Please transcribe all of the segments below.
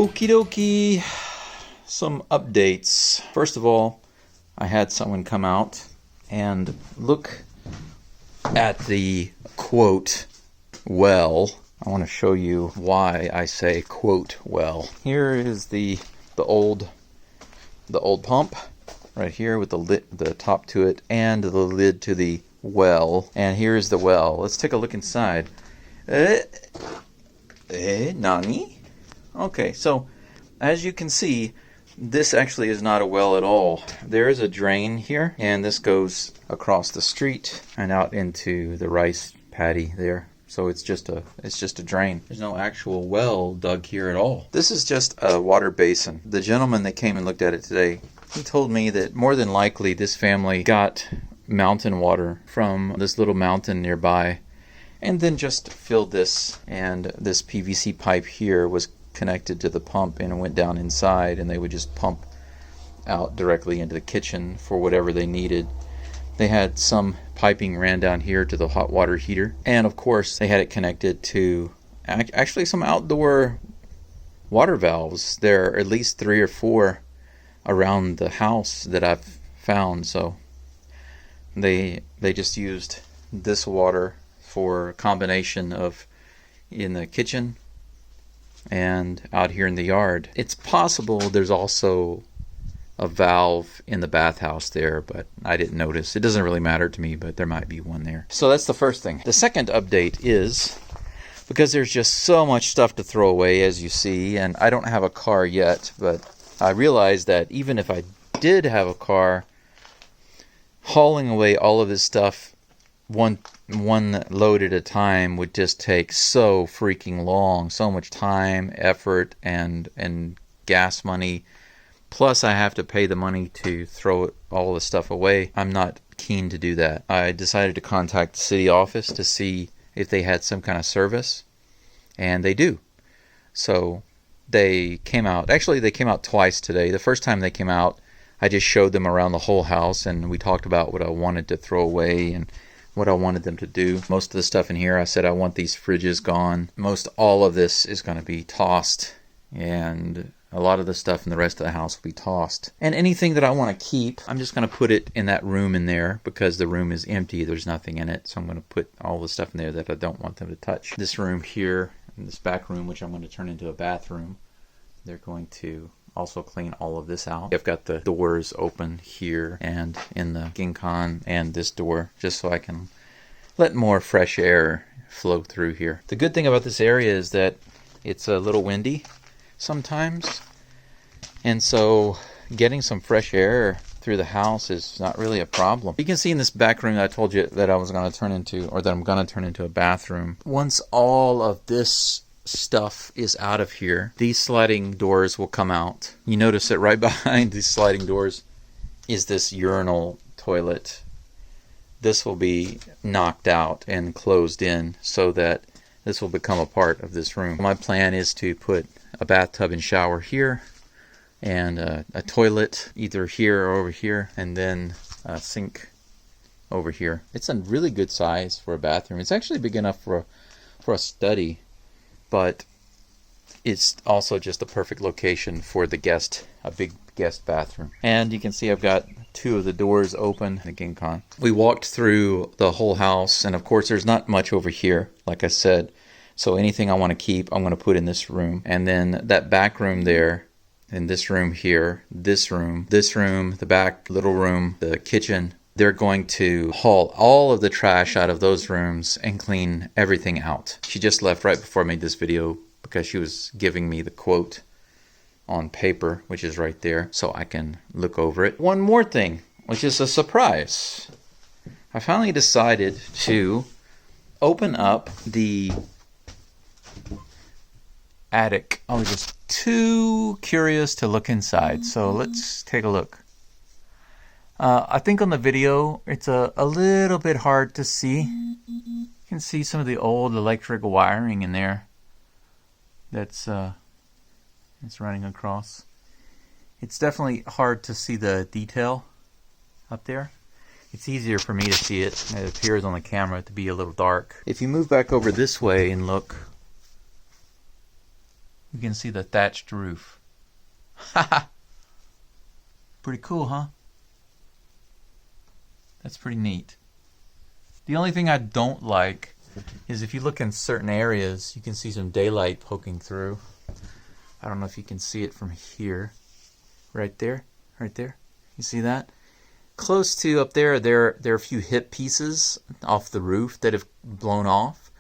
Okie dokie. Some updates. First of all, I had someone come out and look at the quote well. I want to show you why I say quote well. Here is the old pump right here with the top to it and the lid to the well. And here's the well. Let's take a look inside. Nani? Okay, so as you can see, this actually is not a well at all. There is a drain here, and this goes across the street and out into the rice paddy there. So it's just a drain. There's no actual well dug here at all. This is just a water basin. The gentleman that came and looked at it today, he told me that more than likely this family got mountain water from this little mountain nearby and then just filled this, and this PVC pipe here was connected to the pump and it went down inside, and they would just pump out directly into the kitchen for whatever they needed. They had some piping ran down here to the hot water heater, and of course they had it connected to actually some outdoor water valves. There are at least 3 or 4 around the house that I've found. So they just used this water for a combination of in the kitchen and out here in the yard. It's possible there's also a valve in the bathhouse there, but I didn't notice. It doesn't really matter to me, but there might be one there. So that's the first thing. The second update is, because there's just so much stuff to throw away, as you see, and I don't have a car yet, but I realized that even if I did have a car, hauling away all of this stuff one load at a time would just take so freaking long, so much time, effort, and gas money. Plus I have to pay the money to throw all the stuff away. I'm not keen to do that. I decided to contact the city office to see if they had some kind of service, and they do. So they came out. Actually, they came out twice today. The first time they came out, I just showed them around the whole house, and we talked about what I wanted to throw away and what I wanted them to do. Most of the stuff in here, I said I want these fridges gone. Most all of this is going to be tossed, and a lot of the stuff in the rest of the house will be tossed. And anything that I want to keep, I'm just going to put it in that room in there, because the room is empty. There's nothing in it. So I'm going to put all the stuff in there that I don't want them to touch. This room here, and this back room, which I'm going to turn into a bathroom, they're going to also clean all of this out. I've got the doors open here and in the ginkan and this door, just so I can let more fresh air flow through here. The good thing about this area is that it's a little windy sometimes, and so getting some fresh air through the house is not really a problem. You can see in this back room that I told you that I was going to turn into, or that I'm going to turn into a bathroom. Once all of this stuff is out of here, these sliding doors will come out. You notice that right behind these sliding doors is this urinal toilet. This will be knocked out and closed in so that this will become a part of this room. My plan is to put a bathtub and shower here, and a toilet either here or over here, and then a sink over here. It's a really good size for a bathroom. It's actually big enough for a study, but it's also just a perfect location for the guest, a big guest bathroom. And you can see I've got 2 of the doors open, the ginkan. We walked through the whole house, and of course there's not much over here, like I said. So anything I want to keep, I'm going to put in this room. And then that back room there, and this room here, this room, the back little room, the kitchen, they're going to haul all of the trash out of those rooms and clean everything out. She just left right before I made this video because she was giving me the quote on paper, which is right there, so I can look over it. One more thing, which is a surprise. I finally decided to open up the attic. I was just too curious to look inside, so let's take a look. I think on the video it's a little bit hard to see. You can see some of the old electric wiring in there that's running across. It's definitely hard to see the detail up there. It's easier for me to see it. It appears on the camera to be a little dark. If you move back over this way and look, You can see the thatched roof. Haha! Pretty cool, huh? That's pretty neat. The only thing I don't like is if you look in certain areas, you can see some daylight poking through. I don't know if you can see it from here. Right there. Right there. You see that? Close to up there, there are a few hip pieces off the roof that have blown off.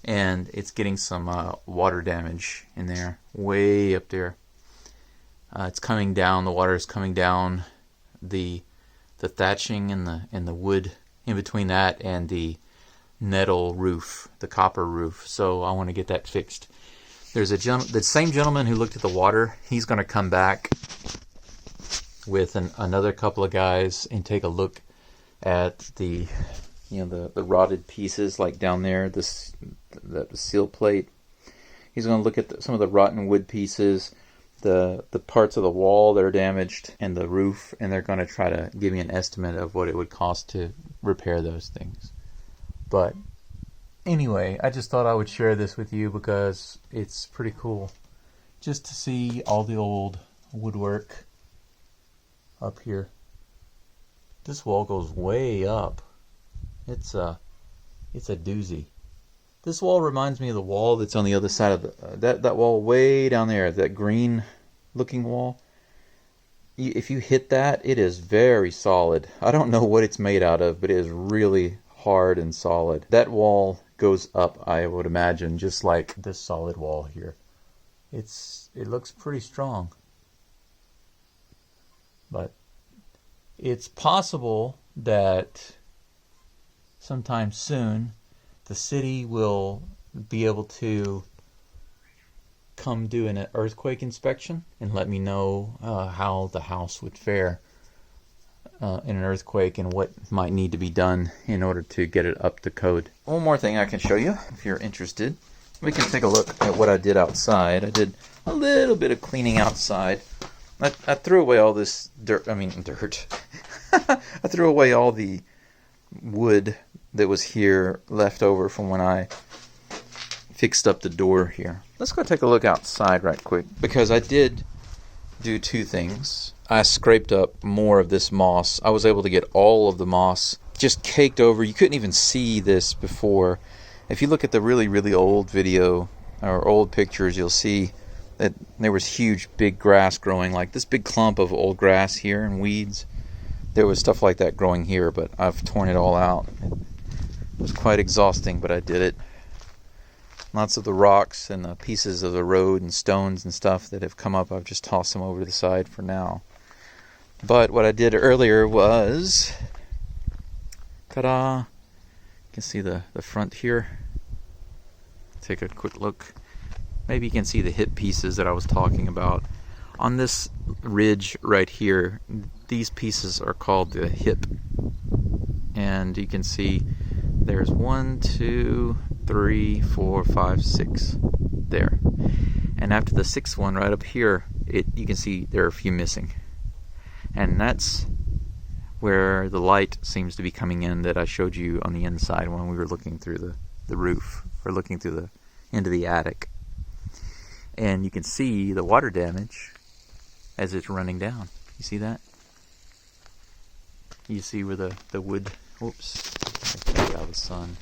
And it's getting some water damage in there. Way up there. It's coming down. The water is coming down the thatching and the wood in between that and the metal roof, the copper roof. So I want to get that fixed. There's the same gentleman who looked at the water. He's going to come back with another couple of guys and take a look at the rotted pieces like down there, the seal plate. He's going to look at some of the rotten wood pieces, the parts of the wall that are damaged, and the roof, and they're going to try to give me an estimate of what it would cost to repair those things. But anyway, I just thought I would share this with you because it's pretty cool just to see all the old woodwork up here. This wall goes way up. It's a doozy. This wall reminds me of the wall that's on the other side of that wall way down there, that green looking wall. If you hit that, it is very solid. I don't know what it's made out of, but it is really hard and solid. That wall goes up, I would imagine, just like this solid wall here. It looks pretty strong. But it's possible that sometime soon the city will be able to come do an earthquake inspection and let me know how the house would fare in an earthquake and what might need to be done in order to get it up to code. One more thing I can show you if you're interested. We can take a look at what I did outside. I did a little bit of cleaning outside. I threw away all this dirt. I threw away all the wood that was here left over from when I fixed up the door here. Let's go take a look outside right quick, because I did do two things. I scraped up more of this moss. I was able to get all of the moss just caked over. You couldn't even see this before. If you look at the really, really old video or old pictures, you'll see that there was huge big grass growing, like this big clump of old grass here and weeds. There was stuff like that growing here, but I've torn it all out. It was quite exhausting, but I did it. Lots of the rocks and the pieces of the road and stones and stuff that have come up, I've just tossed them over to the side for now. But what I did earlier was, ta-da! You can see the front here. Take a quick look. Maybe you can see the hip pieces that I was talking about. On this ridge right here, these pieces are called the hip. And you can see there's 1, 2, 3, 4, 5, 6 there. And after the sixth one right up here, you can see there are a few missing. And that's where the light seems to be coming in that I showed you on the inside when we were looking through the roof, or looking through into the attic. And you can see the water damage as it's running down. You see that? You see where the wood, whoops, I can get out of the sun.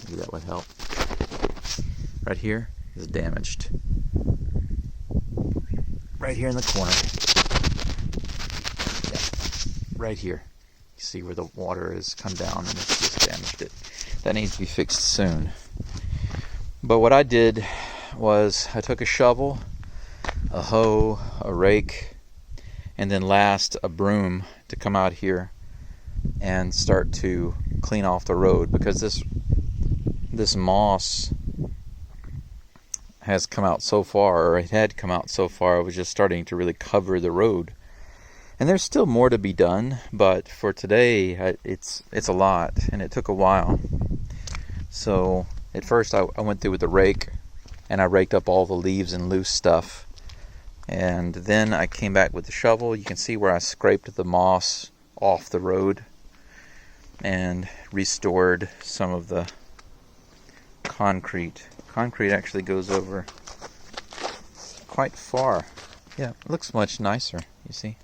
Maybe that would help. Right here is damaged. Right here in the corner. Yeah, right here. You see where the water has come down and it's just damaged it. That needs to be fixed soon. But what I did was I took a shovel, a hoe, a rake, and then last a broom to come out here and start to clean off the road, because this moss has come out so far, or it had come out so far, it was just starting to really cover the road. And there's still more to be done, but for today it's a lot, and it took a while. So at first I went through with the rake, and I raked up all the leaves and loose stuff. And then I came back with the shovel. You can see where I scraped the moss off the road and restored some of the concrete. Concrete actually goes over quite far. Yeah, it looks much nicer, you see.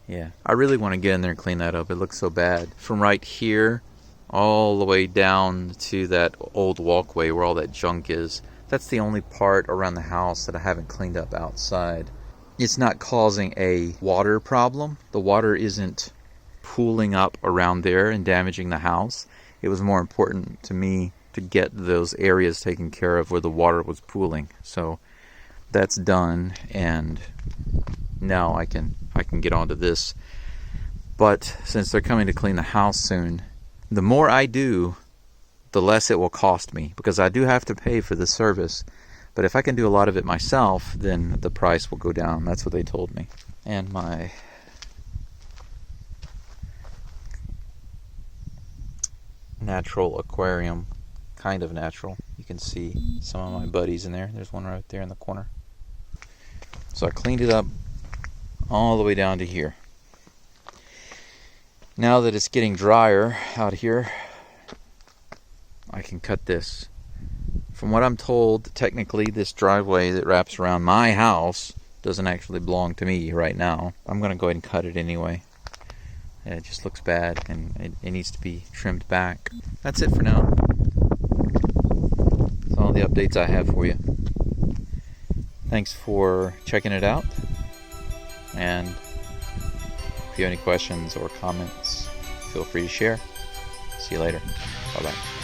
Yeah, I really want to get in there and clean that up. It looks so bad. From right here all the way down to that old walkway where all that junk is. That's the only part around the house that I haven't cleaned up outside. It's not causing a water problem. The water isn't pooling up around there and damaging the house. It was more important to me to get those areas taken care of where the water was pooling. So that's done, and now I can get onto this. But since they're coming to clean the house soon, the more I do, the less it will cost me, because I do have to pay for the service. But if I can do a lot of it myself, then the price will go down. That's what they told me. And my natural aquarium, kind of natural. You can see some of my buddies in there. There's one right there in the corner. So I cleaned it up all the way down to here. Now that it's getting drier out here, I can cut this. From what I'm told, technically this driveway that wraps around my house doesn't actually belong to me right now. I'm going to go ahead and cut it anyway. It just looks bad, and it needs to be trimmed back. That's it for now. That's all the updates I have for you. Thanks for checking it out. And if you have any questions or comments, feel free to share. See you later. Bye-bye.